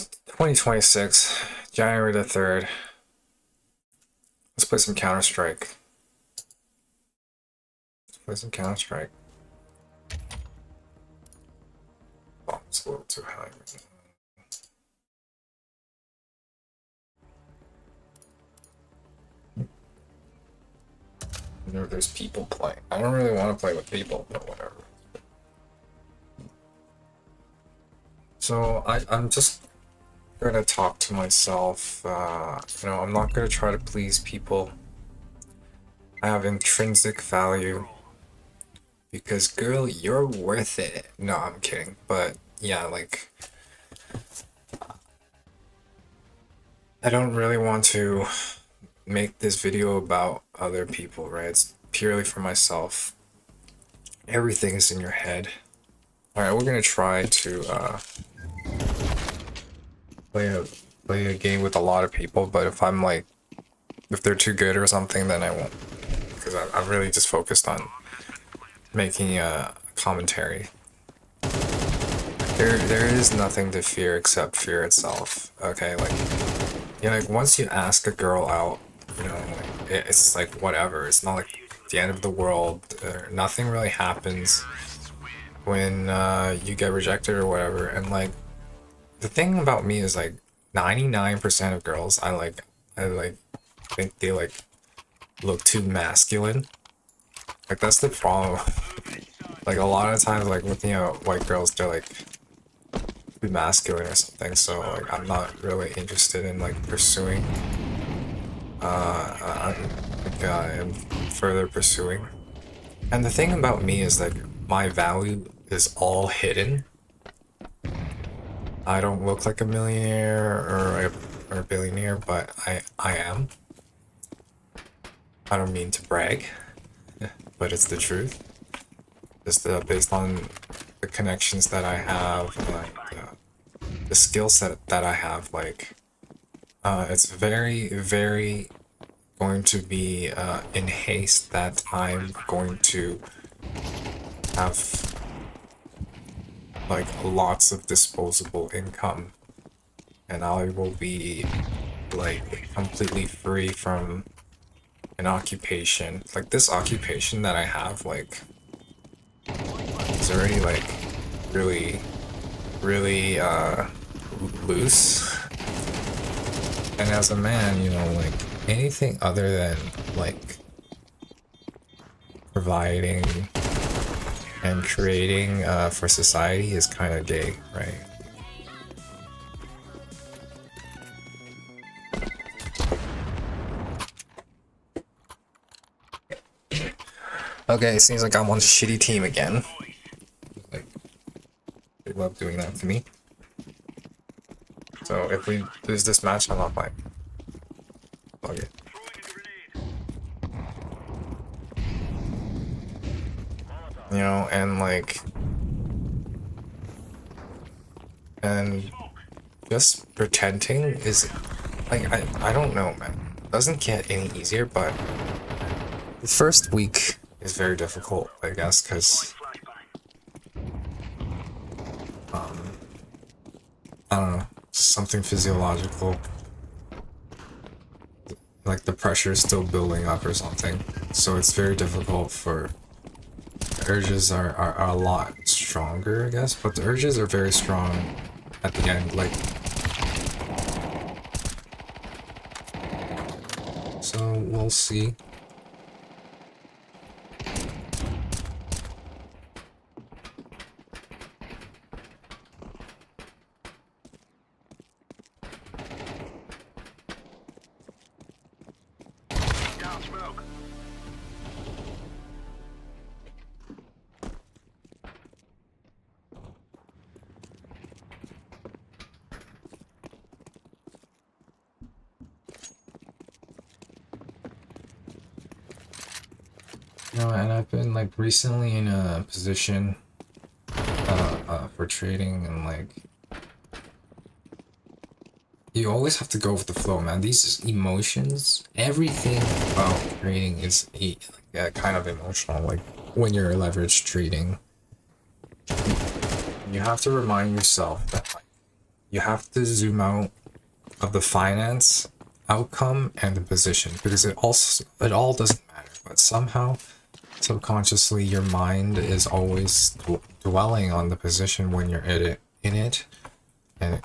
2026, January the 3rd. Let's play some Counter-Strike. Oh, it's a little too high. I know there's people playing. I don't really want to play with people, but whatever. So I'm just gonna talk to myself. I'm not gonna try to please people. I have intrinsic value. Because girl, you're worth it. No, I'm kidding. But yeah, like I don't really want to make this video about other people, right? It's purely for myself. Everything is in your head. Alright, we're gonna try to play a game with a lot of people, but if they're too good or something, then I won't. Because I'm really just focused on making a commentary. There is nothing to fear except fear itself. Okay, like once you ask a girl out, it's like whatever. It's not like the end of the world. Nothing really happens when you get rejected or whatever. And like the thing about me is like 99% of girls I think they look too masculine. Like that's the problem. Like a lot of times, like looking at white girls, they're like too masculine or something. So like I'm not really interested in like pursuing. I'm further pursuing. And the thing about me is like my value is all hidden. I don't look like a millionaire or a billionaire, but I am. I don't mean to brag, but it's the truth. Just based on the connections that I have, like the skill set that I have, like it's very, very going to be in haste that I'm going to have like lots of disposable income, and I will be like completely free from an occupation. Like this occupation that I have, like it's already like really loose. And as a man, like anything other than like providing and creating for society is kind of gay, right? Okay, it seems like I'm on a shitty team again. Like, they love doing that to me. So if we lose this match, I'm not playing. Fuck it. And just pretending is like I don't know, man. It doesn't get any easier, but the first week is very difficult, I guess, because I don't know, something physiological, like the pressure is still building up or something, so it's very difficult. For urges are a lot stronger, I guess, but the urges are very strong at the end, like, so we'll see. And I've been like recently in a position for trading, and like you always have to go with the flow, man. These emotions, everything about trading is kind of emotional. Like when you're leverage trading, you have to remind yourself that like you have to zoom out of the finance outcome and the position, because it all doesn't matter, but somehow subconsciously your mind is always dwelling on the position when you're in it, and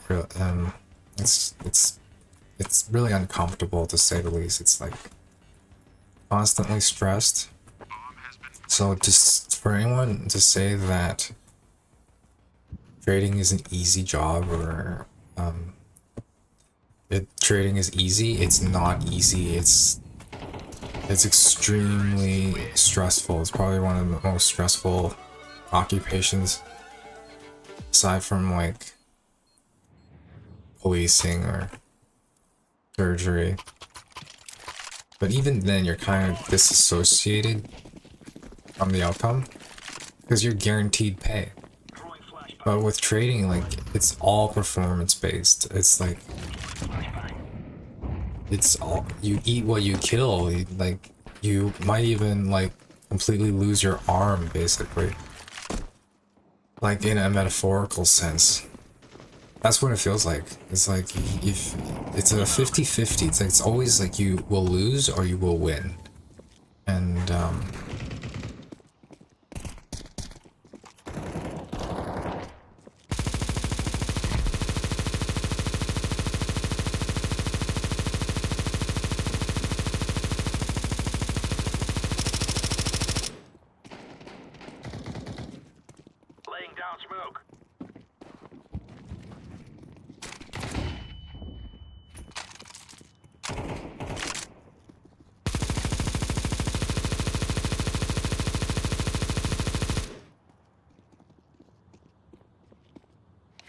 it's really uncomfortable, to say the least. It's like constantly stressed. So just for anyone to say that trading is an easy job, or trading is easy, it's not easy. It's extremely stressful. It's probably one of the most stressful occupations, aside from like policing or surgery. But even then, you're kind of disassociated from the outcome because you're guaranteed pay. But with trading, like, it's all performance based. It's like, it's all, you eat what you kill. Like, you might even like completely lose your arm, basically, like in a metaphorical sense. That's what it feels like. It's like, if it's a 50-50, it's like, it's always like you will lose or you will win. And laying down smoke.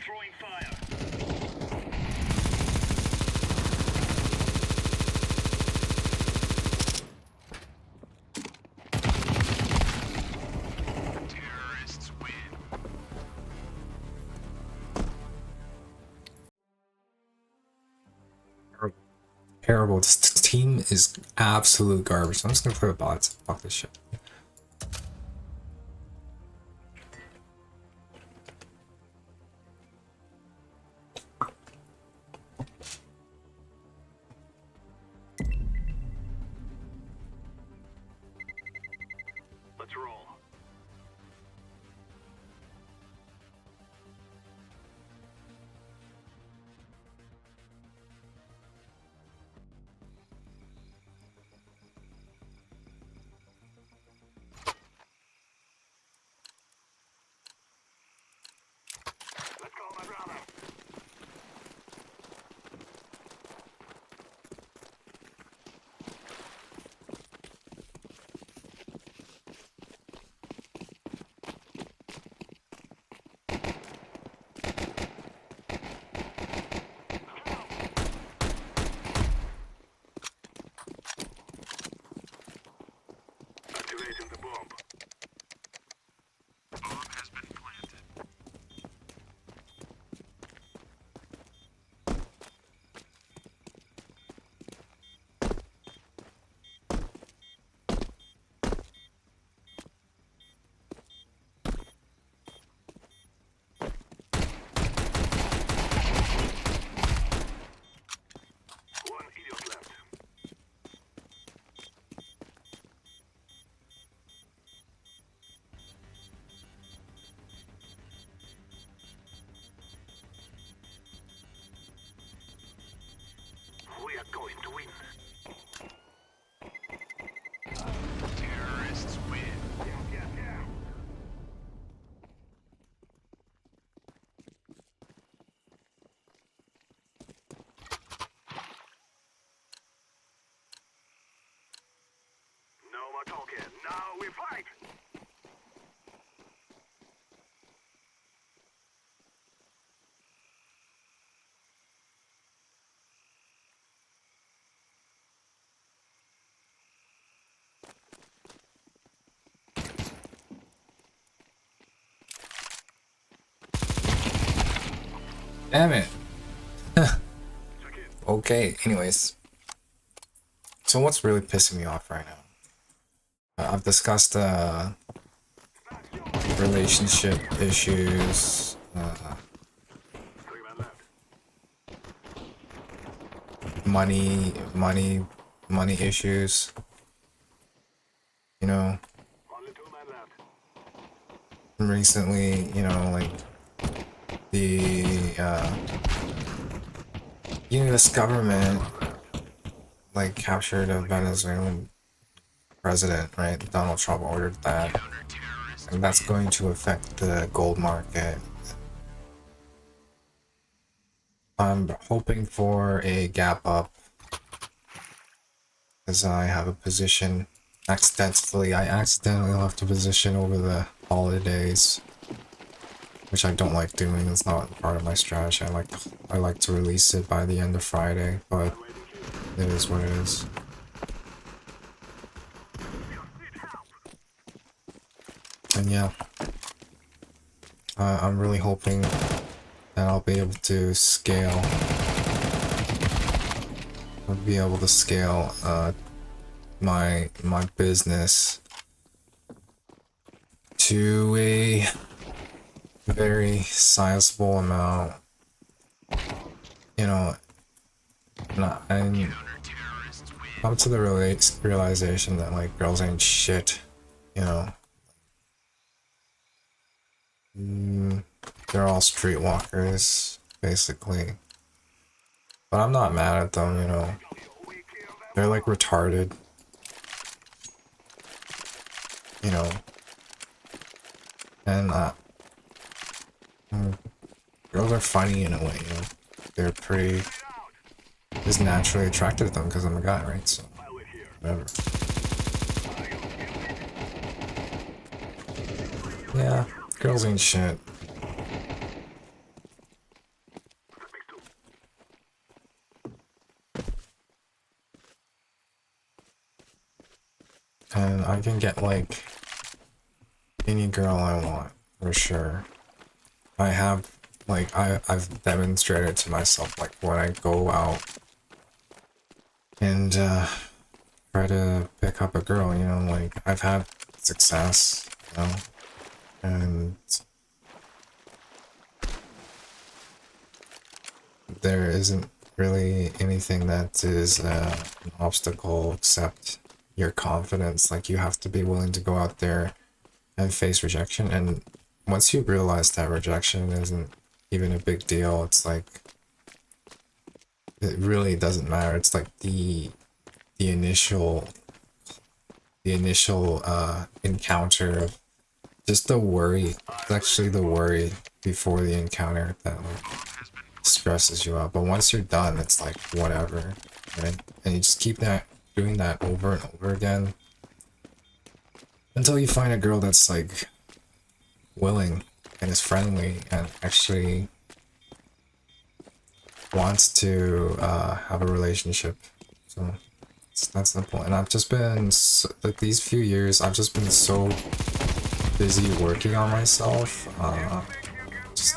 Throwing fire. Terrorists win. terrible. This team is absolute garbage. I'm just gonna play with bots. Fuck this shit. Let's roll. Let's go, my brother. Activating the bomb. Bomb has been planted. One idiot left. We are going to win. Terrorists win. Yeah. No more talking. Now we fight. Damn it. Okay, anyways. So what's really pissing me off right now? I've discussed relationship issues, 3 men left. money issues. You know, Only 2 men left. recently, you know, like the U.S. government like captured a Venezuelan president, right? Donald Trump ordered that, and that's going to affect the gold market. I'm hoping for a gap up because I have a position. I accidentally left a position over the holidays, which I don't like doing. It's not part of my strategy. I like to release it by the end of Friday, but it is what it is. And yeah, I'm really hoping that I'll be able to scale. I'll be able to scale my business to a very sizable amount. You know, I'm come to the realization that like girls ain't shit. You know, they're all streetwalkers basically. But I'm not mad at them. You know, they're like retarded. You know, and girls are funny in a way. You know, they're pretty. Just naturally attracted to them because I'm a guy, right? So whatever. Yeah, girls ain't shit. And I can get like any girl I want for sure. I have like I've demonstrated to myself like when I go out and try to pick up a girl, you know, like I've had success, you know, and there isn't really anything that is an obstacle except your confidence. Like you have to be willing to go out there and face rejection, and once you realize that rejection isn't even a big deal, it's like it really doesn't matter. It's like the initial encounter of just the worry. It's actually the worry before the encounter that like stresses you out. But once you're done, it's like whatever, right? And you just keep doing that over and over again until you find a girl that's like willing and is friendly and actually wants to have a relationship. So that's simple. And I've just been like these few years I've just been so busy working on myself, just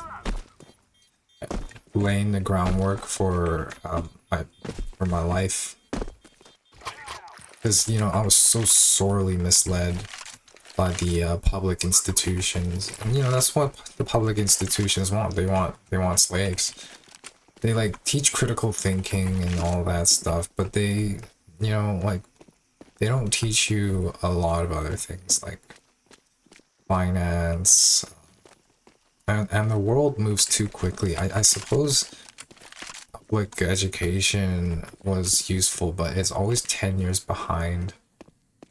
laying the groundwork for my life, because you know I was so sorely misled by the public institutions, and you know that's what the public institutions want. They want slaves. They like teach critical thinking and all that stuff, but they, you know, like they don't teach you a lot of other things like finance, and the world moves too quickly. I suppose public education was useful, but it's always 10 years behind.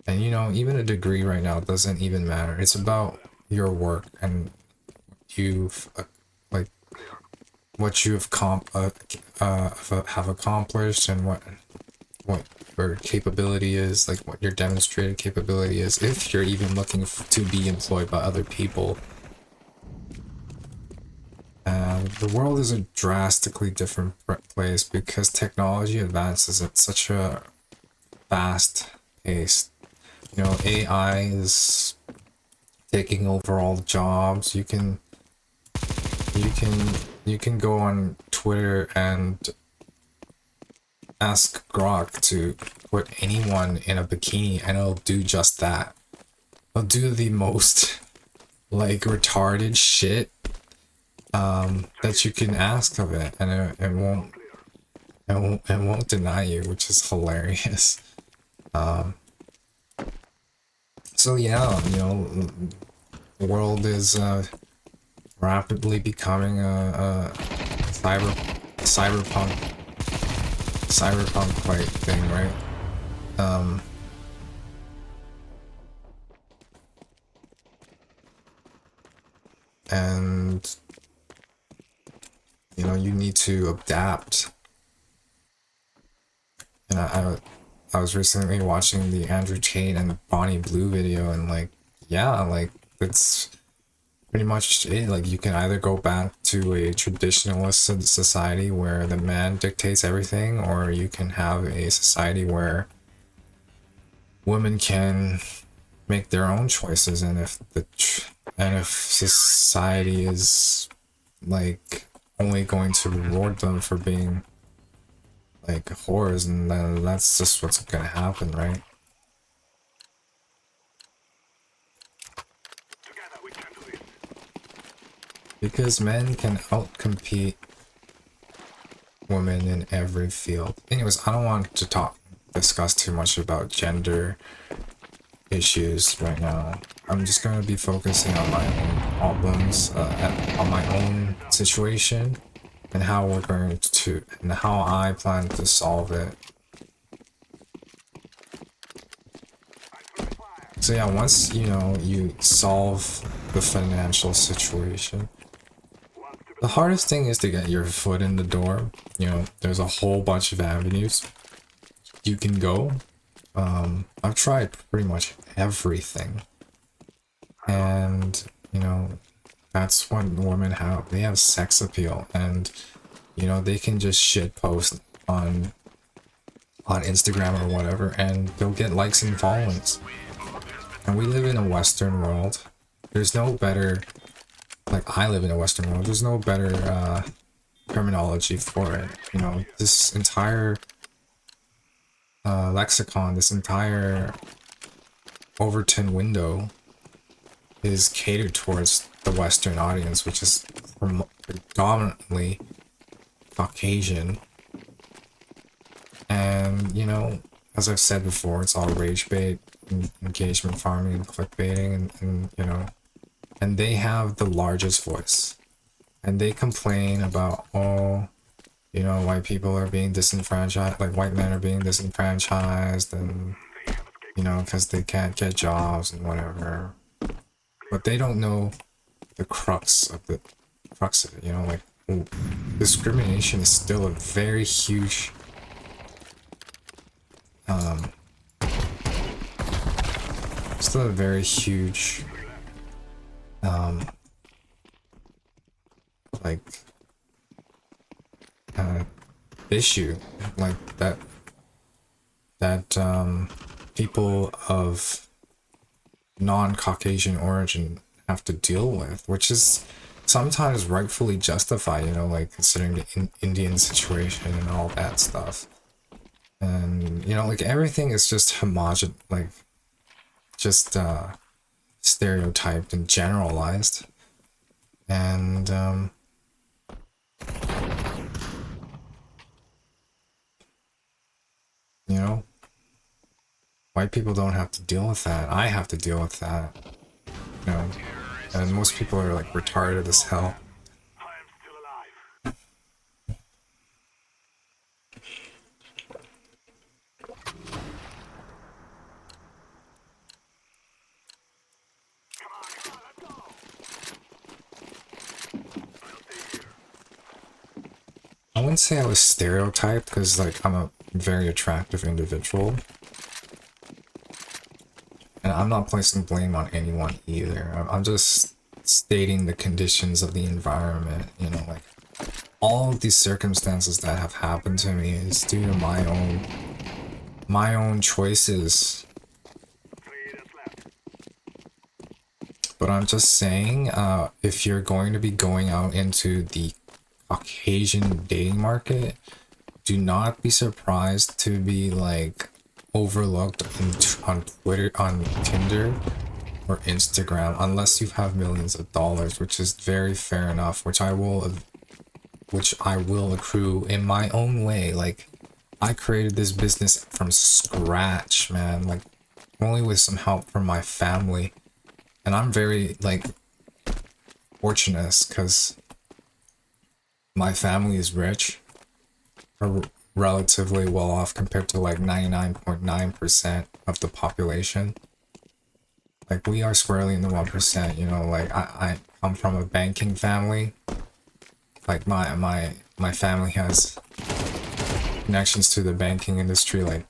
And you know, even a degree right now doesn't even matter. It's about your work and you've like what you have accomplished, and what your capability is, like what your demonstrated capability is, if you're even looking to be employed by other people. And the world is a drastically different place because technology advances at such a fast pace. You know, AI is taking over all the jobs. You can go on Twitter and ask Grok to put anyone in a bikini and it'll do just that. It'll do the most like retarded shit that you can ask of it, and it won't and won't deny you, which is hilarious. So yeah, you know, the world is rapidly becoming a cyberpunk like thing, right? And you know, you need to adapt. And I was recently watching the Andrew Tate and Bonnie Blue video, and like, yeah, like it's pretty much it. Like, you can either go back to a traditionalist society where the man dictates everything, or you can have a society where women can make their own choices. And if society is like only going to reward them for being like whores, and then that's just what's gonna happen, right? Together we can do this. Because men can outcompete women in every field. Anyways, I don't want to discuss too much about gender issues right now. I'm just going to be focusing on my own problems, on my own situation, and how I plan to solve it. So yeah, once you know you solve the financial situation, the hardest thing is to get your foot in the door. You know, there's a whole bunch of avenues you can go. I've tried pretty much everything, and you know, that's what women have. They have sex appeal, and you know, they can just shit post on Instagram or whatever, and they'll get likes and followings. And we live in a Western world. There's no better, like, I live in a Western world. There's no better terminology for it. You know, this entire lexicon, this entire Overton window is catered towards the Western audience, which is predominantly Caucasian. And, you know, as I've said before, it's all rage bait, engagement farming, and clickbaiting, and you know, and they have the largest voice. And they complain about, oh, you know, white people are being disenfranchised, like white men are being disenfranchised, and, you know, because they can't get jobs and whatever. But they don't know the crux of it, you know, like, discrimination is still a very huge like issue, like that people of non-Caucasian origin have to deal with, which is sometimes rightfully justified, you know, like considering the Indian situation and all that stuff. And you know, like, everything is just like just stereotyped and generalized. And you know, white people don't have to deal with that. I have to deal with that, you know. And most people are like retarded as hell. I am still alive. Come on, let's go. I'll stay here. I wouldn't say I was stereotyped, because like I'm a very attractive individual. And I'm not placing blame on anyone either. I'm just stating the conditions of the environment, you know, like all of these circumstances that have happened to me is due to my own choices. 3 minutes left. But I'm just saying, if you're going to be going out into the Caucasian dating market, do not be surprised to be like overlooked on Twitter, on Tinder, or Instagram, unless you have millions of dollars, which is very fair enough, which I will which I will accrue in my own way. Like, I created this business from scratch, man. Like, only with some help from my family. And I'm very, like, fortunate because my family is rich, or relatively well off compared to like 99.9% of the population. Like, we are squarely in the 1%, you know. Like, I come from a banking family. Like, my family has connections to the banking industry, like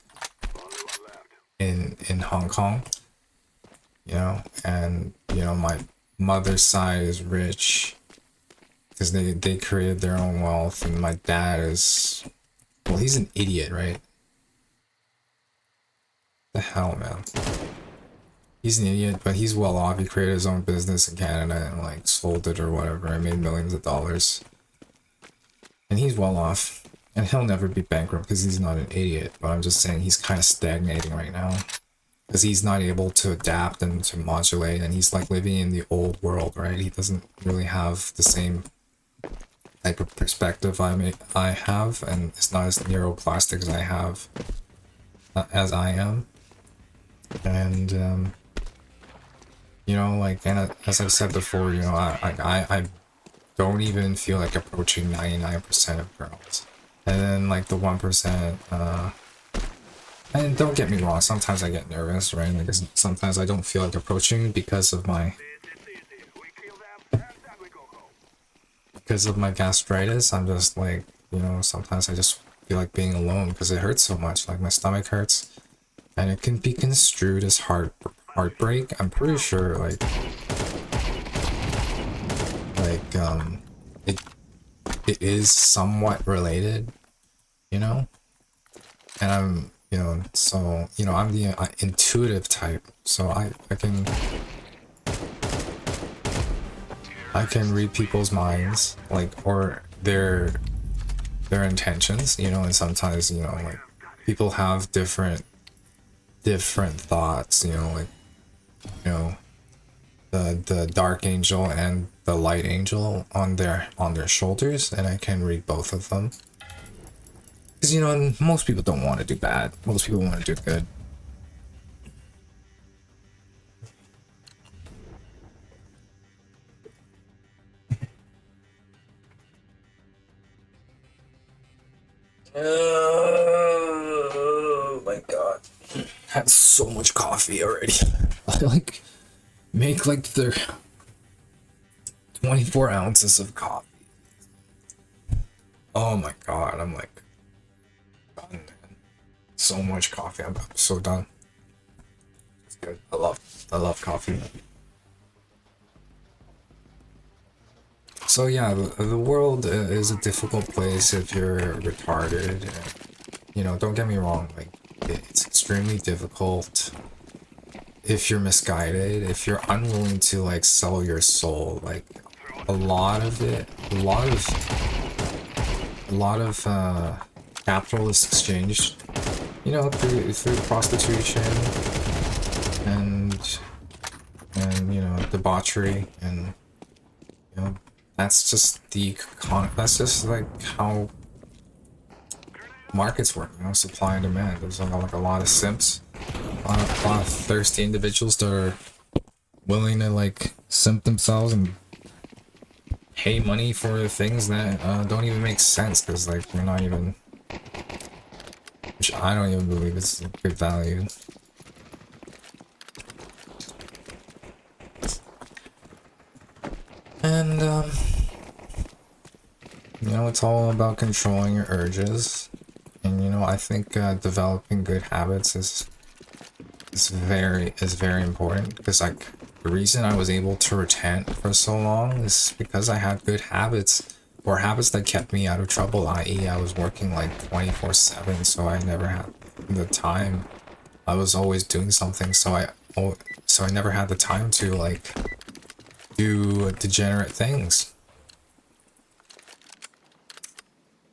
in Hong Kong, you know. And you know, my mother's side is rich because they created their own wealth, and my dad is, well, he's an idiot, right? The hell, man. He's an idiot, but he's well off. He created his own business in Canada and like sold it or whatever and made millions of dollars. And he's well off. And he'll never be bankrupt because he's not an idiot. But I'm just saying he's kind of stagnating right now. Because he's not able to adapt and to modulate. And he's like living in the old world, right? He doesn't really have the same type of perspective I have. And it's not as neuroplastic as I have, as I am. And, you know, like, and as I've said before, you know, I don't even feel like approaching 99% of girls. And then like the 1%, and don't get me wrong, sometimes I get nervous, right? Like, sometimes I don't feel like approaching because of my gastritis. I'm just like, you know, sometimes I just feel like being alone because it hurts so much. Like, my stomach hurts, and it can be construed as heartbreak. I'm pretty sure, like it is somewhat related, you know. And I'm, you know, so, you know, I'm the intuitive type, so I can read people's minds, like, or their intentions, you know. And sometimes, you know, like, people have different thoughts, you know, like, you know, the dark angel and the light angel on their shoulders, and I can read both of them. Because, you know, most people don't want to do bad. Most people want to do good. Oh my god. Had so much coffee already. I like make like the 24 ounces of coffee. Oh my god, I'm like done, man. So much coffee. I'm so done. It's good. I love coffee. So yeah, the world is a difficult place if you're retarded. You know, don't get me wrong, like, it's extremely difficult if you're misguided, if you're unwilling to like sell your soul. Like, a lot of capital is exchanged, you know, through prostitution and you know, debauchery, and you know, that's just that's just like how markets work, you know, supply and demand. There's like a lot of simps, a lot of thirsty individuals that are willing to like simp themselves and pay money for things that don't even make sense, because like you're not even, which I don't even believe it's good value. And you know, it's all about controlling your urges. And you know, I think developing good habits is very important, because like the reason I was able to retent for so long is because I had good habits, or habits that kept me out of trouble, i.e. I was working like 24/7, so I never had the time. I was always doing something, so I never had the time to like do degenerate things.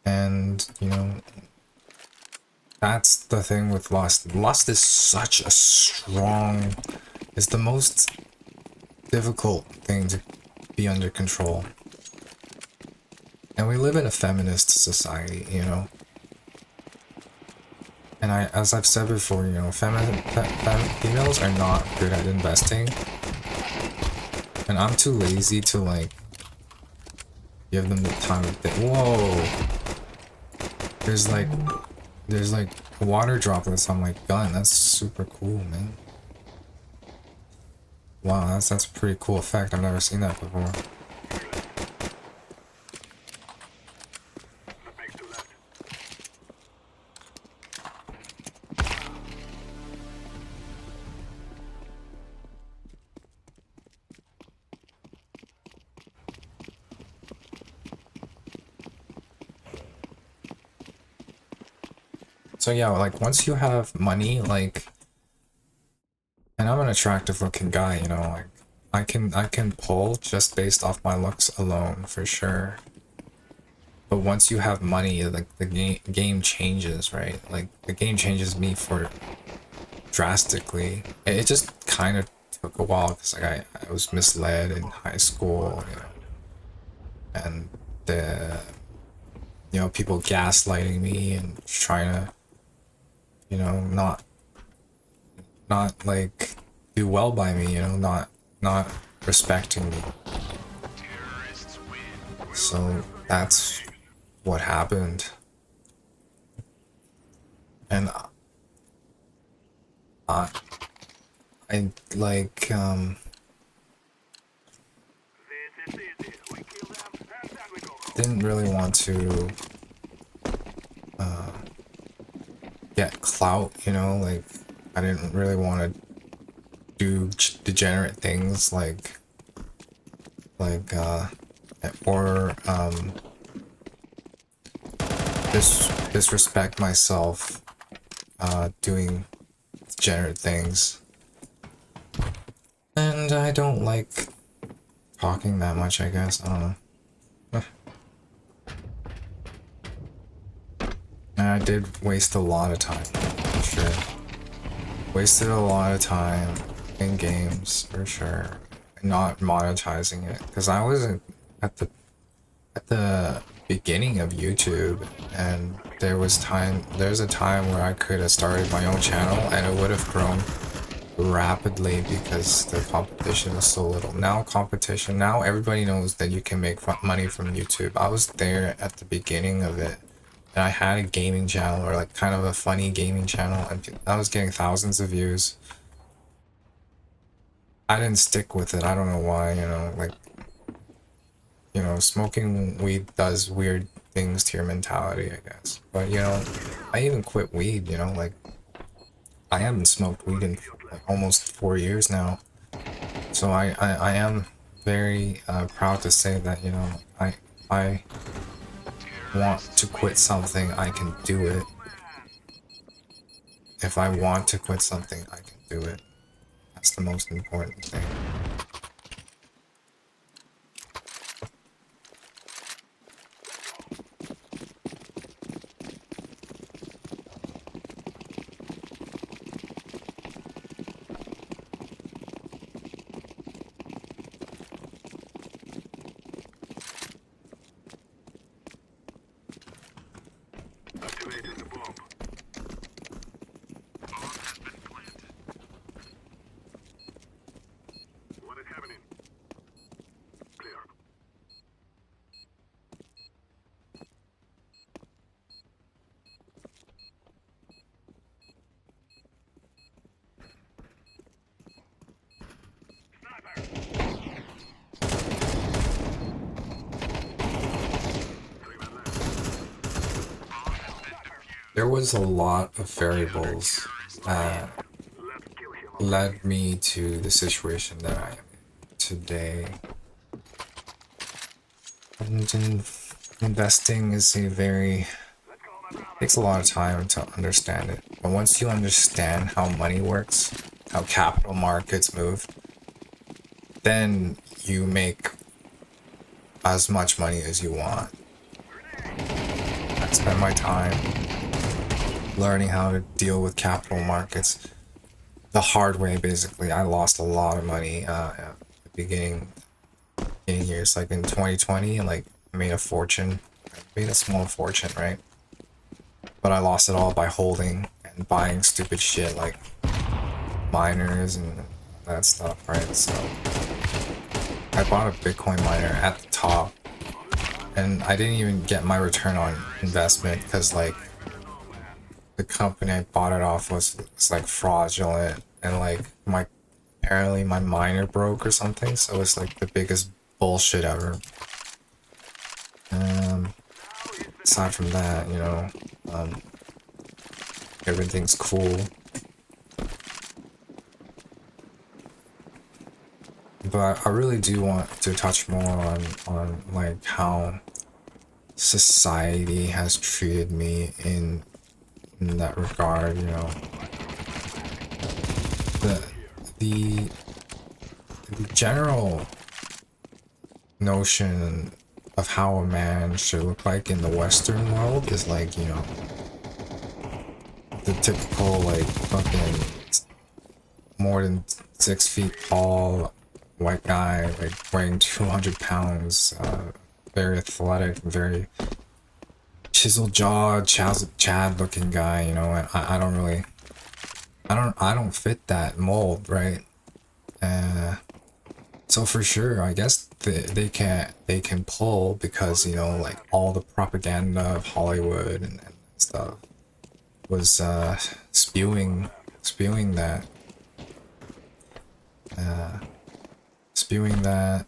And you know, that's the thing with lust. Lust is such a strong, it's the most difficult thing to be under control. And we live in a feminist society, you know. And as I've said before, you know, females are not good at investing. And I'm too lazy to like give them the time of day. Whoa! There's like water droplets on my gun. That's super cool, man. Wow, that's a pretty cool effect. I've never seen that before. So yeah, like once you have money, like, and I'm an attractive looking guy, you know, like I can pull just based off my looks alone for sure. But once you have money, like the game changes, right? Like the game changes me for drastically. It just kind of took a while because like I was misled in high school, you know, and the you know people gaslighting me and trying to you know not like do well by me, you know, not respecting me. So that's what happened. And I I like This is easy. We kill them, and then we go home. didn't really want to get clout, you know, like I didn't really want to do degenerate things like or disrespect myself doing degenerate things. And I don't like talking that much, I guess. I don't know. And I did waste a lot of time, for sure. Wasted a lot of time in games, for sure. Not monetizing it, because I wasn't at the beginning of YouTube, and there's a time where I could have started my own channel, and it would have grown rapidly because the competition was so little. Now everybody knows that you can make money from YouTube. I was there at the beginning of it. And I had a gaming channel, or like kind of a funny gaming channel, and I was getting thousands of views. I didn't stick with it. I don't know why, you know, like, you know, smoking weed does weird things to your mentality, I guess. But, you know, I even quit weed, you know, like, I haven't smoked weed in like almost 4 years now. So I am very proud to say that, you know, I want to quit something, I can do it. If I want to quit something, I can do it. That's the most important thing. Activating the bomb. What is happening? Clear. There was a lot of variables that Let's kill him. led me to the situation that I am in today. And investing is a very takes a lot of time to understand it. But once you understand how money works, how capital markets move, then you make as much money as you want. I spent my time learning how to deal with capital markets the hard way, basically. I lost a lot of money at the beginning years, like in 2020, like I made a fortune I made a small fortune, right? But I lost it all by holding and buying stupid shit like miners and that stuff, right? So I bought a Bitcoin miner at the top, and I didn't even get my return on investment because like the company I bought it off was like fraudulent, and like my apparently my miner broke or something, so it's like the biggest bullshit ever. Aside from that, you know, everything's cool. But I really do want to touch more on like how society has treated me in that regard, you know. The the the general notion of how a man should look like in the Western world is like, you know, the typical like fucking more than 6 feet tall white guy, like weighing 200 pounds, very athletic, very chiseled jaw, Chad looking guy, you know. And I don't really, I don't fit that mold, right? So for sure, I guess they can pull because, you know, like all the propaganda of Hollywood and stuff was spewing that spewing that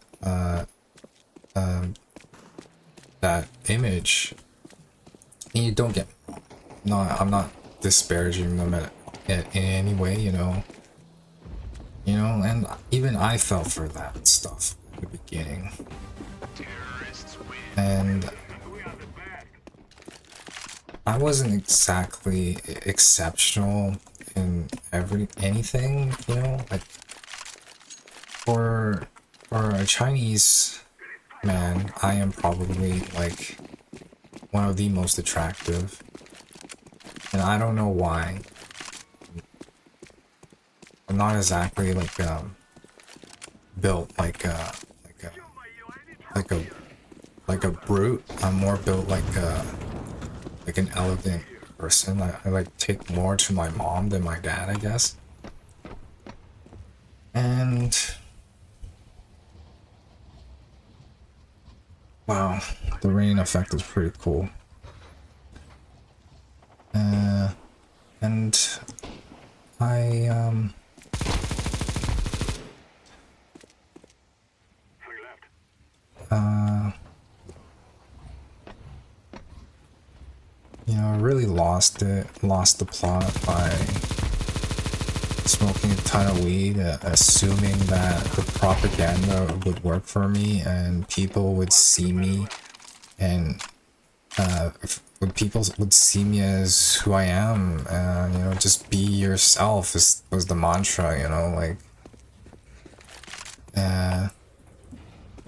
image. And you don't get me wrong. No, I'm not disparaging them in any way, you know. You know, and even I fell for that stuff at the beginning. And I wasn't exactly exceptional in anything, you know, like for a Chinese man, I am probably like one of the most attractive. And I don't know why. I'm not exactly like built like a brute. I'm more built like an elegant person. I like take more to my mom than my dad, I guess. And wow, the rain effect is pretty cool. And I you know, I really lost the plot by smoking a ton of weed, assuming that the propaganda would work for me and people would see me, and when people would see me as who I am, you know, just be yourself was the mantra, you know, like,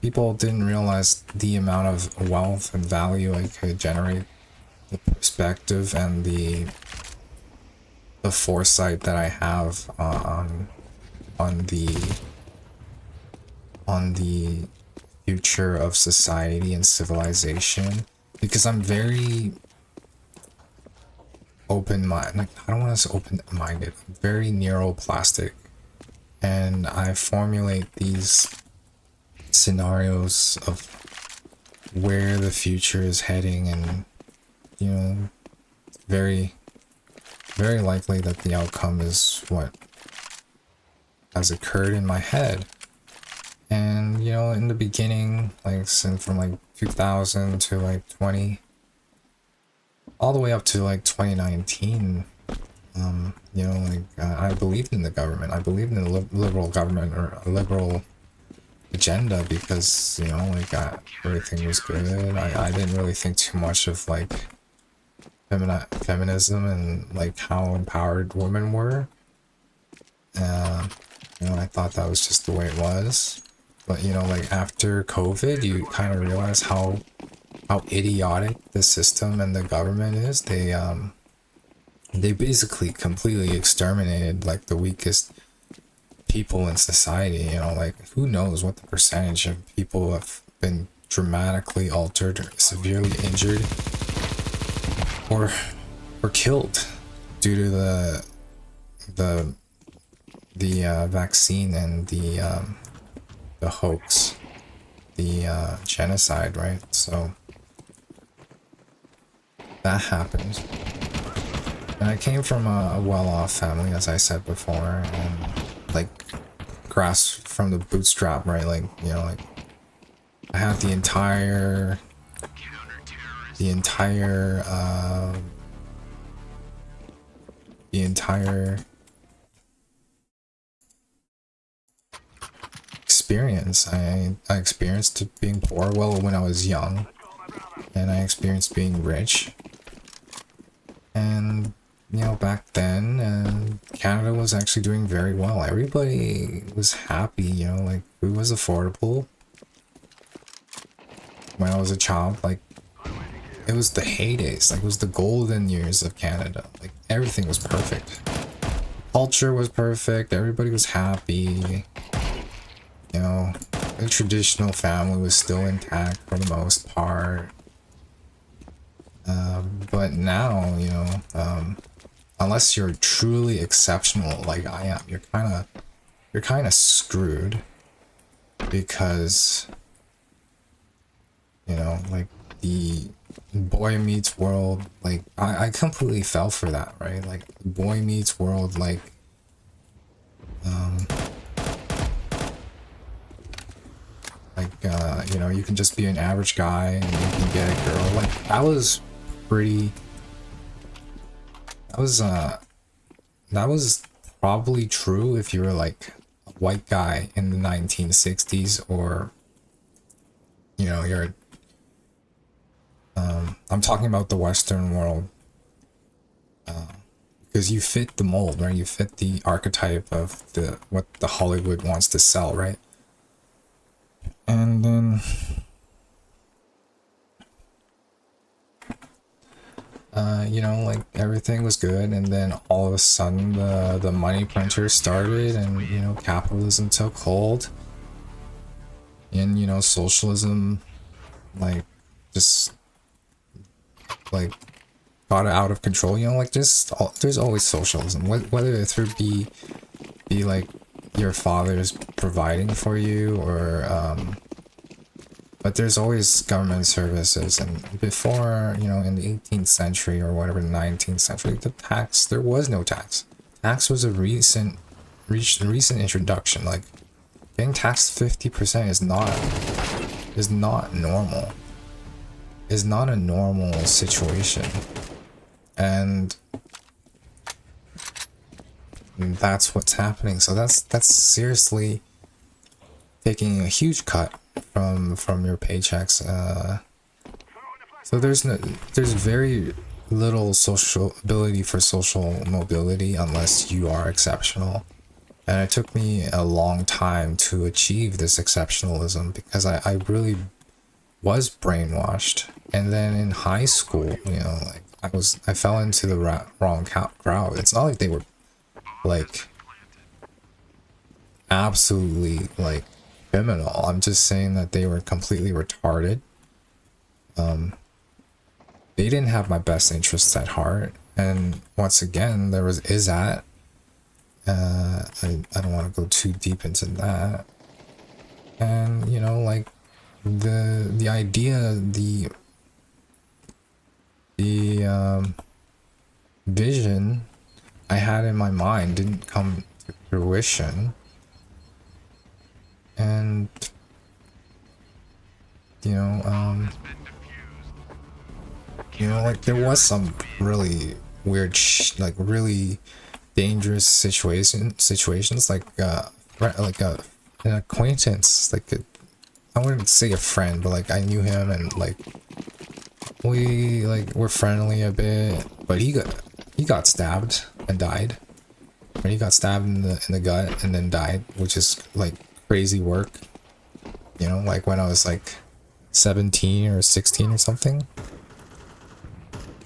people didn't realize the amount of wealth and value I could generate, the perspective and the foresight that I have on the future of society and civilization, because I'm very open-minded. Like, I don't want to say open-minded. I'm very neuroplastic, and I formulate these scenarios of where the future is heading, and you know, very likely that the outcome is what has occurred in my head. And you know, in the beginning, like from like 2000 to like 20, all the way up to like 2019, you know, like I believed in the government. I believed in the liberal government, or a liberal agenda, because, you know, like everything was good. I didn't really think too much of like feminism and like how empowered women were. You know, I thought that was just the way it was. But you know, like after COVID, you kind of realize how idiotic the system and the government is. They basically completely exterminated like the weakest people in society. You know, like who knows what the percentage of people have been dramatically altered, severely injured, or killed due to the vaccine and the hoax, the genocide, right? So that happened. And I came from a well-off family, as I said before, and like grasped from the bootstrap, right? Like, you know, like I had the entire the entire experience. I experienced being poor, well, when I was young, and I experienced being rich. And you know, back then, Canada was actually doing very well. Everybody was happy, you know, like food was affordable. When I was a child, like it was the heydays, like it was the golden years of Canada. Like everything was perfect. Culture was perfect, everybody was happy. You know, the traditional family was still intact for the most part. But now, you know, unless you're truly exceptional like I am, you're kind of screwed, because you know, like the boy meets world, like I completely fell for that, right? Like boy meets world, like you know, you can just be an average guy and you can get a girl. Like that was pretty, that was probably true if you were like a white guy in the 1960s, or you know, you're I'm talking about the Western world, because you fit the mold, right? You fit the archetype of what the Hollywood wants to sell, right? And then you know, like everything was good, and then all of a sudden the money printer started, and you know, capitalism took hold, and you know, socialism like just like got out of control. You know, like just there's always socialism, whether it through be like your father's providing for you, or but there's always government services. And before, you know, in the 18th century or whatever, 19th century, there was no tax. Tax was a recent introduction. Like getting taxed 50% is not normal. Is not a normal situation. And that's what's happening. So that's seriously taking a huge cut from your paychecks. So there's very little social ability for social mobility unless you are exceptional. And it took me a long time to achieve this exceptionalism, because I really was brainwashed. And then in high school, you know, like I fell into the wrong crowd. It's not like they were like absolutely like criminal. I'm just saying that they were completely retarded. They didn't have my best interests at heart. And once again, there was Izat. I don't want to go too deep into that. And you know, like the idea, the vision I had in my mind didn't come to fruition. And you know, like there was some really weird like really dangerous situations, like an acquaintance, like I wouldn't say a friend, but like I knew him, and like we like were friendly a bit, but he got stabbed and died. Or he got stabbed in the gut and then died, which is like crazy work. You know, like when I was like 17 or 16 or something.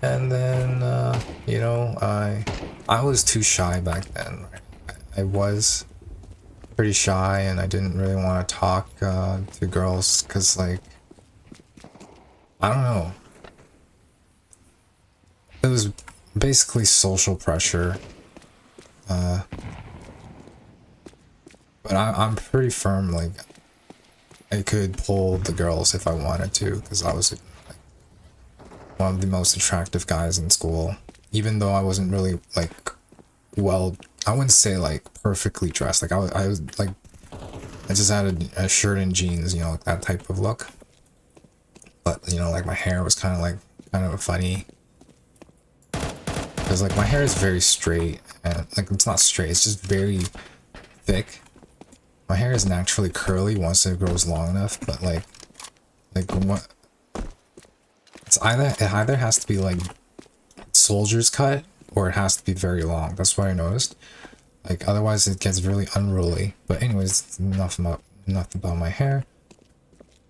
And then you know, I was too shy back then. I was pretty shy, and I didn't really want to talk to girls, because like I don't know. It was basically social pressure. But I'm pretty firm, like, I could pull the girls if I wanted to, because I was like, one of the most attractive guys in school. Even though I wasn't really, like, well, I wouldn't say, like, perfectly dressed. Like, I was like, I just had a shirt and jeans, you know, like that type of look. But, you know, like, my hair was kind of funny. Because, like, my hair is very straight, and, like, it's not straight, it's just very thick. My hair is naturally curly once it grows long enough, but like what? It either has to be like soldier's cut or it has to be very long. That's what I noticed. Like otherwise it gets really unruly. But anyways, enough about my hair.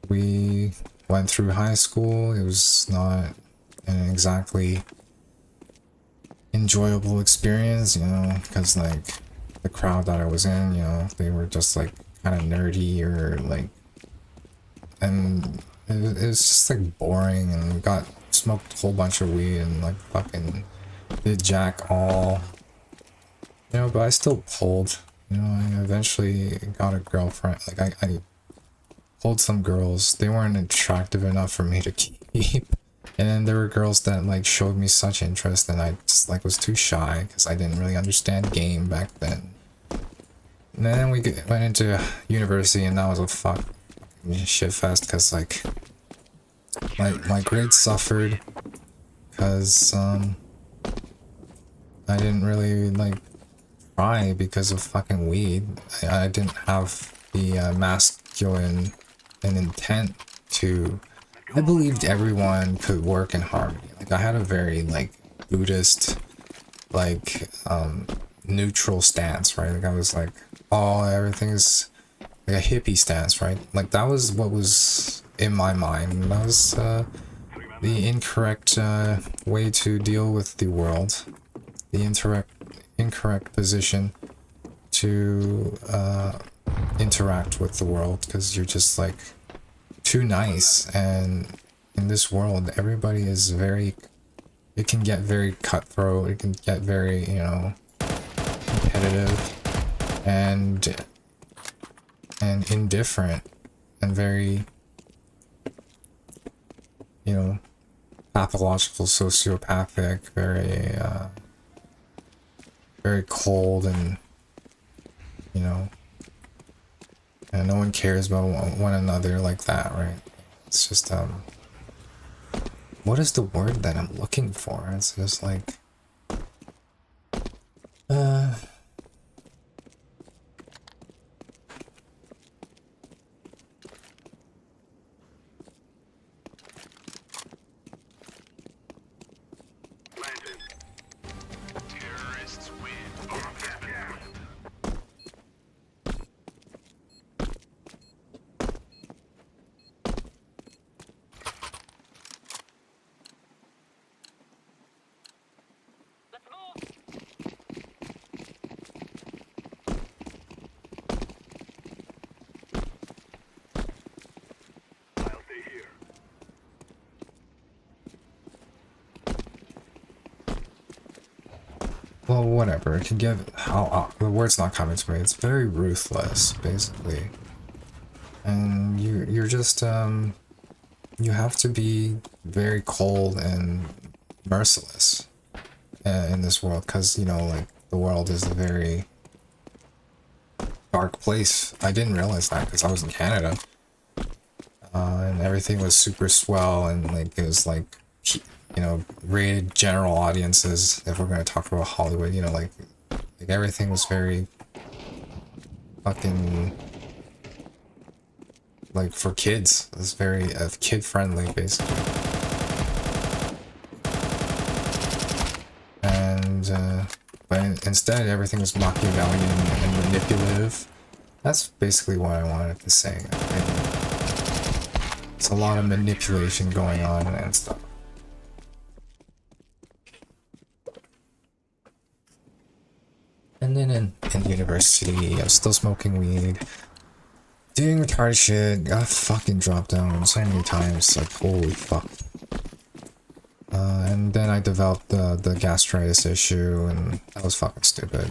We went through high school. It was not an exactly enjoyable experience, you know, because like the crowd that I was in, you know, they were just like kind of nerdy or like, and it was just like boring, and we got smoked a whole bunch of weed and like fucking did jack all, you know, but I still pulled, you know, I eventually got a girlfriend, like I pulled some girls, they weren't attractive enough for me to keep. And then there were girls that like showed me such interest, and I just like was too shy because I didn't really understand game back then. And then we went into university, and that was a fucking shit fest because like my grades suffered because I didn't really like try because of fucking weed. I didn't have the masculine and intent to. I believed everyone could work in harmony. Like I had a very like Buddhist, like neutral stance, right? Like I was like, oh, everything is like a hippie stance, right? Like that was what was in my mind. That was the incorrect way to deal with the world. The incorrect position to interact with the world, because you're just like too nice, and in this world everybody is very, it can get very cutthroat, it can get very, you know, competitive and indifferent and very, you know, pathological, sociopathic, very very cold, and you know, and no one cares about one another like that, right? It's just what is the word that I'm looking for? It's just like Planted. Terrorists win. Yeah. I'll stay here. well, whatever. It can get how the word's not coming to me. It's very ruthless, basically, and you're just you have to be very cold and merciless in this world, because you know, like the world is a very dark place. I didn't realize that because I was in Canada, and everything was super swell, and like it was like, you know, rated general audiences. If we're gonna talk about Hollywood, you know, like everything was very fucking like for kids. It was very kid friendly, basically. And but instead everything was Machiavellian and manipulative. That's basically what I wanted to say. It's a lot of manipulation going on and stuff. And then in university, I was still smoking weed. doing retarded shit, got fucking dropped down so many times, like holy fuck. And then I developed the gastritis issue, and that was fucking stupid.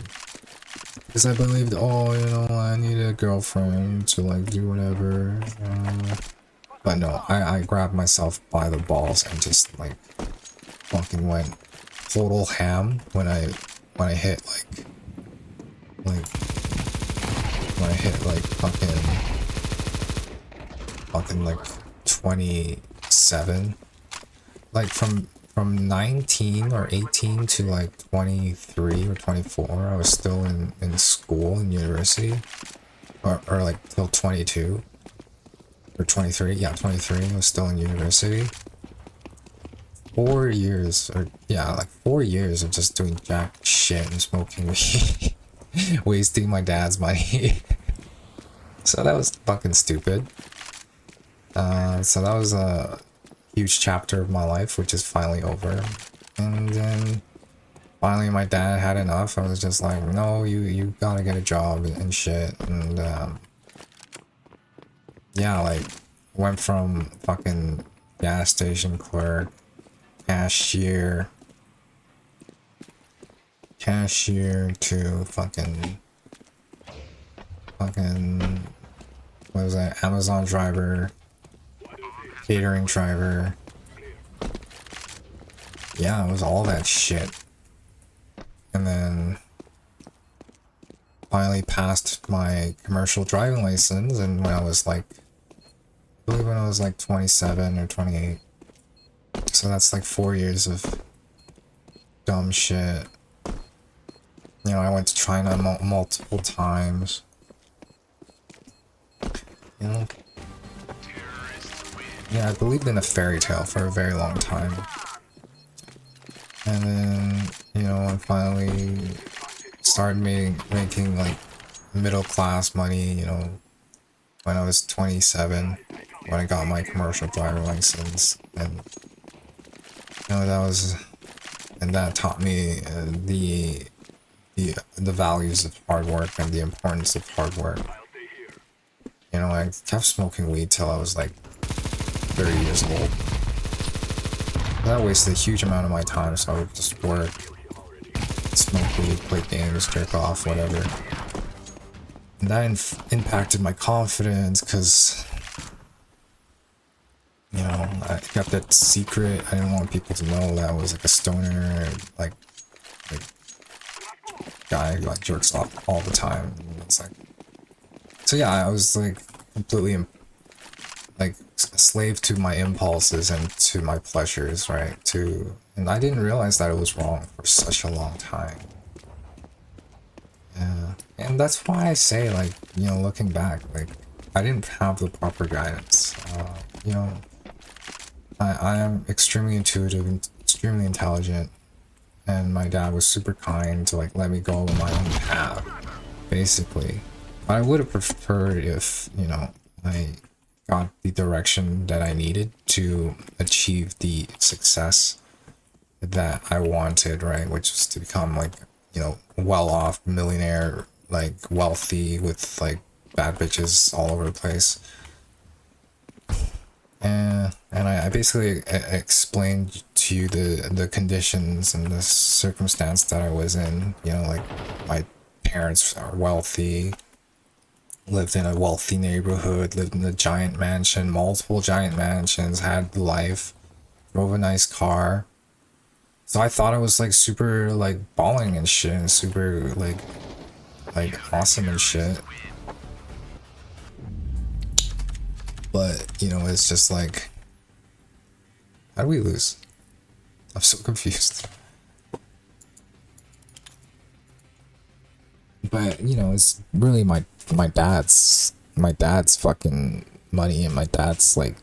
Because I believed, oh, you know, I need a girlfriend to like do whatever. But no, I grabbed myself by the balls and just like fucking went total ham when I hit like when I hit like fucking like 27. Like from 19 or 18 to like 23 or 24, I was still in school in university, or like till 22 or 23. Yeah, 23, I was still in university. 4 years, or yeah, like 4 years of just doing jack shit and smoking weed, wasting my dad's money. So that was fucking stupid. So that was a huge chapter of my life, which is finally over. And then finally my dad had enough. I was just like, no, you gotta get a job and shit. And yeah, like went from fucking gas station clerk, cashier to fucking what was that, Amazon driver, catering driver. Yeah, it was all that shit. And then finally passed my commercial driving license, and when I was like, I believe when I was like 27 or 28. So that's like 4 years of dumb shit. You know, I went to China multiple times. You know? Yeah, I believed in a fairy tale for a very long time. And then, you know, I finally started making like middle class money, you know, when I was 27, when I got my commercial driver license. And, you know, that taught me the values of hard work and the importance of hard work. You know, I kept smoking weed till I was like 30 years old. That wasted a huge amount of my time, so I would just work, smoke weed, play games, jerk off, whatever. And that impacted my confidence, because, you know, I kept that secret. I didn't want people to know that I was like a stoner, like guy who like jerks off all the time. And it's like, so yeah, I was like completely like a slave to my impulses and to my pleasures, right? And I didn't realize that it was wrong for such a long time. Yeah, and that's why I say, like, you know, looking back, like, I didn't have the proper guidance. You know, I am extremely intuitive and extremely intelligent, and my dad was super kind to like let me go on my own path, basically. But I would have preferred if, you know, I got the direction that I needed to achieve the success that I wanted, right? Which was to become like, you know, well-off millionaire, like wealthy with like bad bitches all over the place. And I basically explained to you the conditions and the circumstance that I was in. You know, like my parents are wealthy, lived in a wealthy neighborhood, lived in a giant mansion, multiple giant mansions, had life, drove a nice car. So I thought I was like super like balling and shit, and super like awesome and shit. But, you know, it's just like, how do we lose? I'm so confused. But, you know, it's really my dad's fucking money, and my dad's like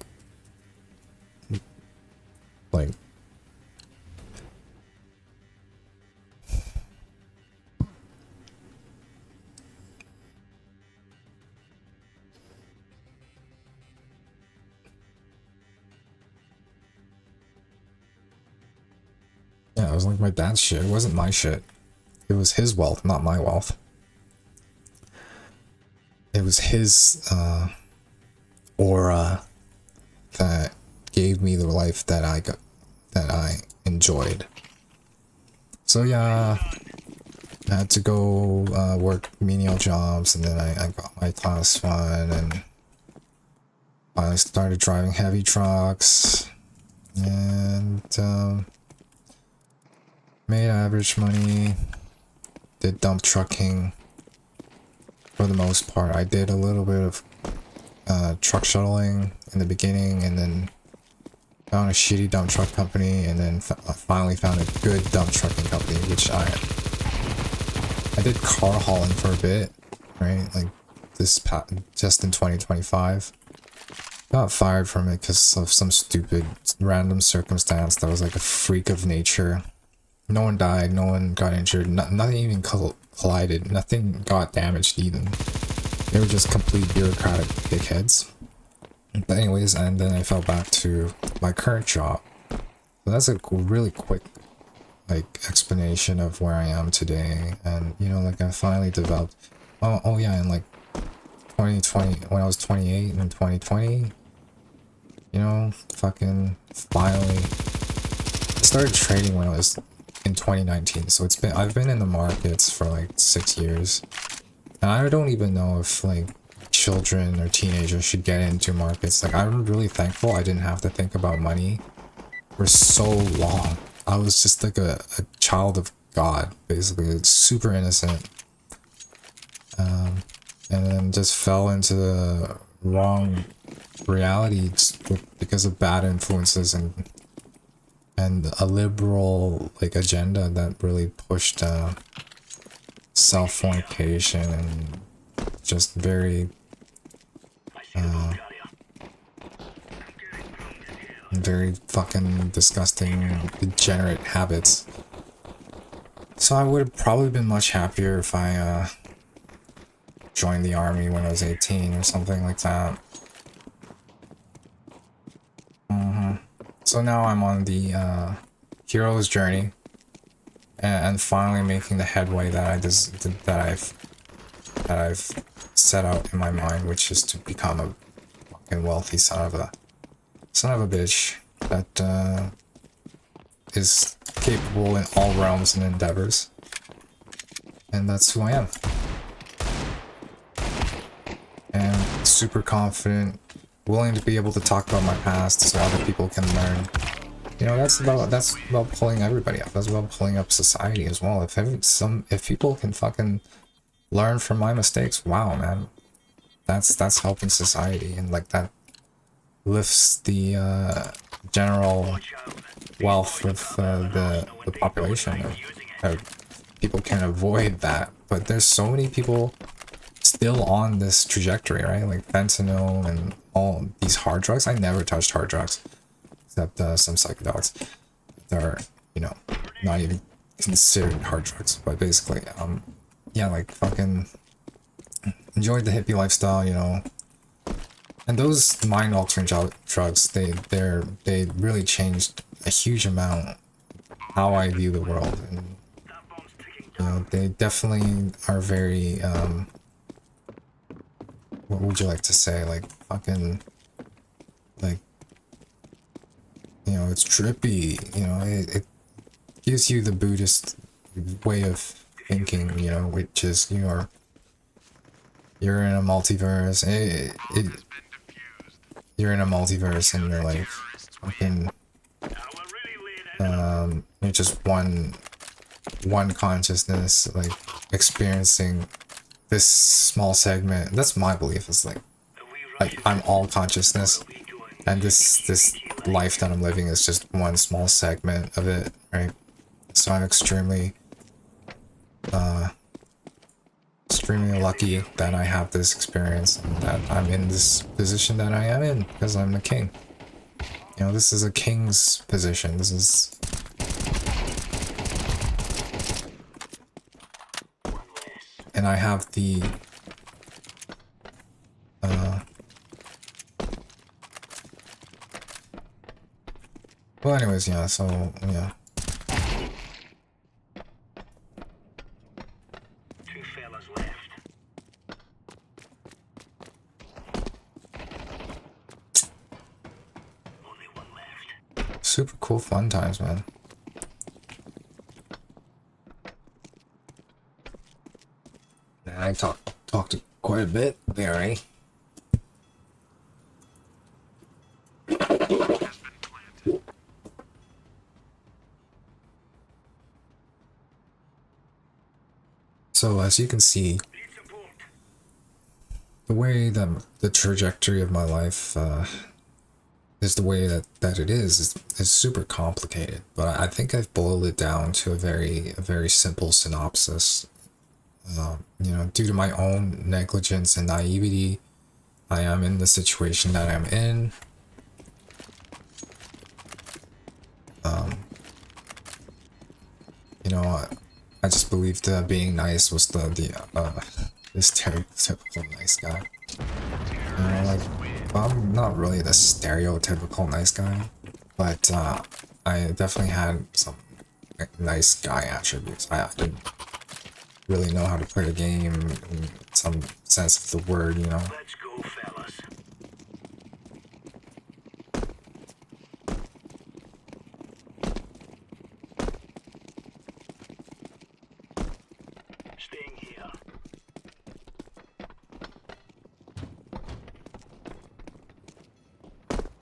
yeah, it was like my dad's shit. It wasn't my shit. It was his wealth, not my wealth. it was his aura that gave me the life that I enjoyed. So yeah, I had to go work menial jobs, and then I got my class 1 and I started driving heavy trucks and made average money, did dump trucking for the most part. I did a little bit of truck shuttling in the beginning, and then found a shitty dump truck company, and then finally found a good dump trucking company, which I did car hauling for a bit, right? Like just in 2025. Got fired from it because of some stupid random circumstance that was like a freak of nature. No one died, no one got injured, nothing even collided, nothing got damaged even. They were just complete bureaucratic dickheads. But anyways, and then I fell back to my current job. So that's a really quick like explanation of where I am today. And you know, like I finally developed oh yeah, and like 2020, when I was 28 in 2020, you know, fucking finally I started trading when I was in 2019. So I've been in the markets for like 6 years, and I don't even know if like children or teenagers should get into markets. Like, I'm really thankful I didn't have to think about money for so long. I was just like a child of God, basically. It's super innocent, and then just fell into the wrong reality because of bad influences and a liberal like agenda that really pushed self-fornication and just very very fucking disgusting, degenerate habits. So I would have probably been much happier if I joined the army when I was 18 or something like that. So now I'm on the hero's journey, and finally making the headway that I've set out in my mind, which is to become a fucking wealthy son of a bitch that is capable in all realms and endeavors. And that's who I am. And super confident, willing to be able to talk about my past so other people can learn. You know, that's about pulling everybody up. That's about pulling up society as well. If people can fucking learn from my mistakes, wow, man, that's helping society, and like that lifts the general wealth of the population. People can avoid that, but there's so many people still on this trajectory, right? Like fentanyl and all these hard drugs. I never touched hard drugs, except some psychedelics that are, you know, not even considered hard drugs. But basically, yeah, like fucking enjoyed the hippie lifestyle, you know. And those mind-altering drugs, they really changed a huge amount how I view the world, and you know, they definitely are very what would you like to say, like fucking, like, you know, it's trippy, you know, it gives you the Buddhist way of thinking, you know, which is you're in a multiverse. You're in a multiverse, and you're like fucking you're just one consciousness, like experiencing this small segment. That's my belief. It's like I'm all consciousness, and this life that I'm living is just one small segment of it, right? So I'm extremely lucky that I have this experience and that I'm in this position that I am in, because I'm a king. You know, this is a king's position. This is and I have the well, anyways, yeah, so yeah. super cool fun times, man. I talked quite a bit there, eh? So as you can see, Need support. the way that the trajectory of my life is the way that it is super complicated. But I think I've boiled it down to a very simple synopsis. You know, due to my own negligence and naivety, I am in the situation that I'm in. You know, I just believed being nice was the stereotypical nice guy. You know, like, I'm not really the stereotypical nice guy, but I definitely had some nice guy attributes. I didn't really know how to play the game in some sense of the word, you know. Let's go, fellas. Staying here.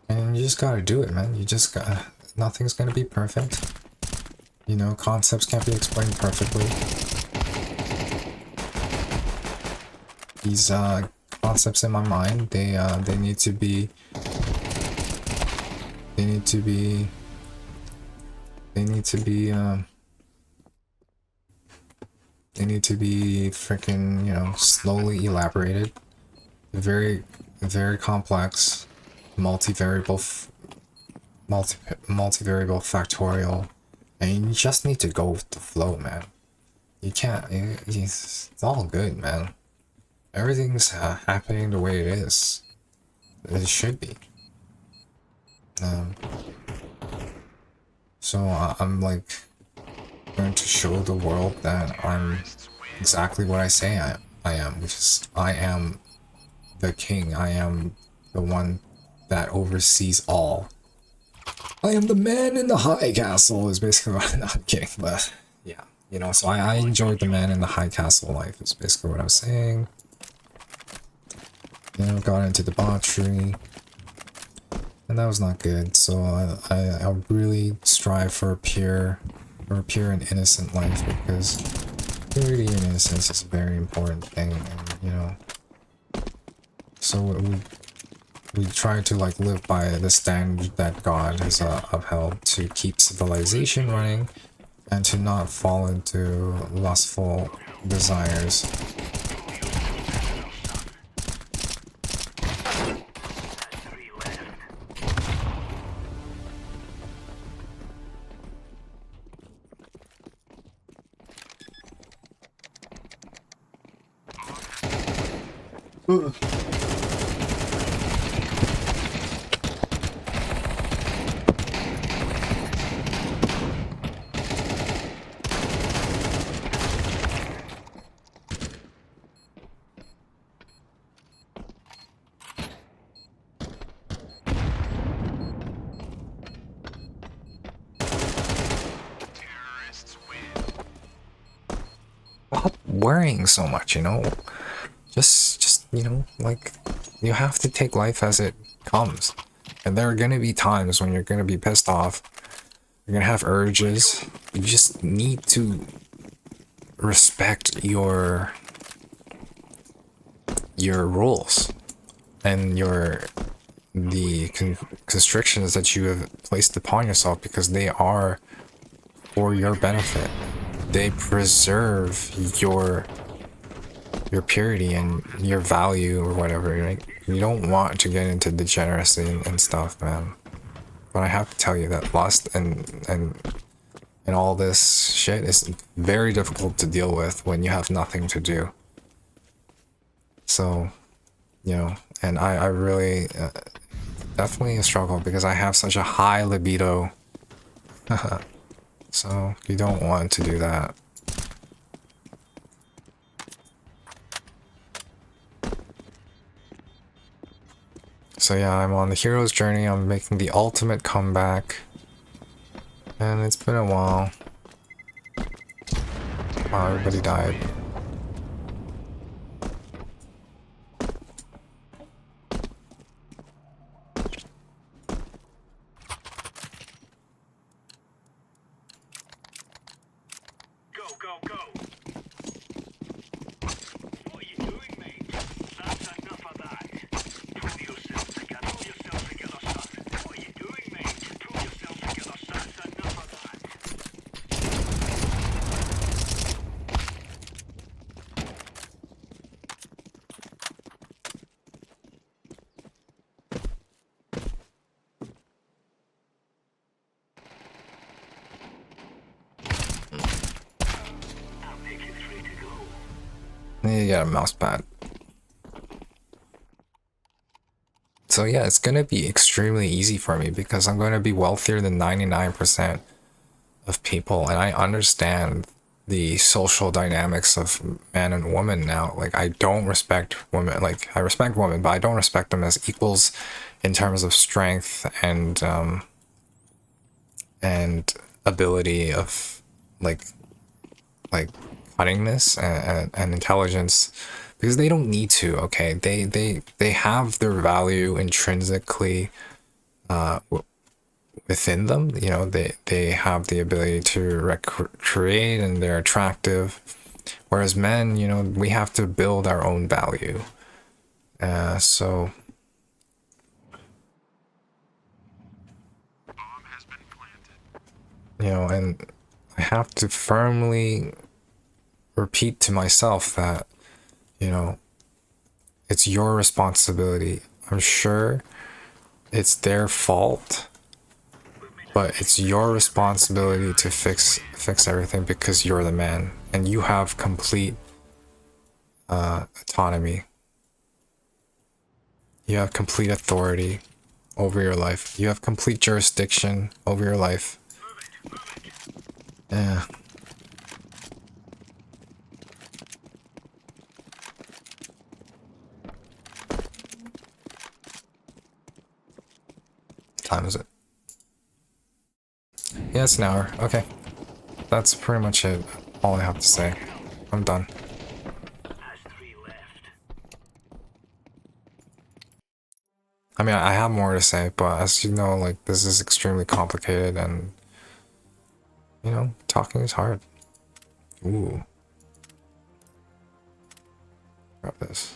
And you just gotta do it, man. You just gotta... Nothing's gonna be perfect. You know, concepts can't be explained perfectly. These concepts in my mind, they need to be... They need to be freaking, you know, slowly elaborated. Very complex, multivariable factorial, and you just need to go with the flow, man. You can't, it's all good, man. Everything's happening the way it is. It should be. So I'm like going to show the world that I'm exactly what I say I am, which is I am the king. I am the one that oversees all. I am the man in the high castle is basically what I'm not kidding, but yeah, you know, so I enjoyed the man in the high castle life is basically what I'm saying. You know, got into debauchery, and that was not good, so I really strive for a pure and innocent life, because purity and innocence is a very important thing, and you know, so we try to like live by the standard that God has upheld to keep civilization running, and to not fall into lustful desires. Stop worrying so much, you know. Just you know, like, you have to take life as it comes, and there are gonna be times when you're gonna be pissed off. You're gonna have urges. You just need to respect your rules and the constrictions that you have placed upon yourself, because they are for your benefit. They preserve your purity and your value or whatever. Right? You don't want to get into degeneracy and stuff, man. But I have to tell you that lust and all this shit is very difficult to deal with when you have nothing to do. So, you know, and I really definitely a struggle, because I have such a high libido. So you don't want to do that. So yeah, I'm on the hero's journey. I'm making the ultimate comeback. And it's been a while. Wow, everybody died. Go, go, go. What are you doing, mate? That's enough of that. Pull yourself together. Pull yourself together, son. What are you doing, mate? Pull yourself together, son. That's enough of that. I'll make it 3 to go. You got a mouse pad. So yeah, it's gonna be extremely easy for me because I'm gonna be wealthier than 99% of people, and I understand the social dynamics of man and woman now. Like, I don't respect women. Like, I respect women, but I don't respect them as equals in terms of strength and ability of like cunningness and intelligence, because they don't need to. Okay, they have their value intrinsically within them. You know, they have the ability to create, and they're attractive, whereas men, you know, we have to build our own value. So you know, and I have to firmly repeat to myself that, you know, it's your responsibility. I'm sure it's their fault, but it's your responsibility to fix everything, because you're the man and you have complete autonomy. You have complete authority over your life. You have complete jurisdiction over your life. Yeah. Time is it? Yeah, it's an hour. Okay. That's pretty much it. All I have to say. I'm done. Has 3 left. I mean, I have more to say, but as you know, like, this is extremely complicated, and, you know, talking is hard. Ooh. Grab this.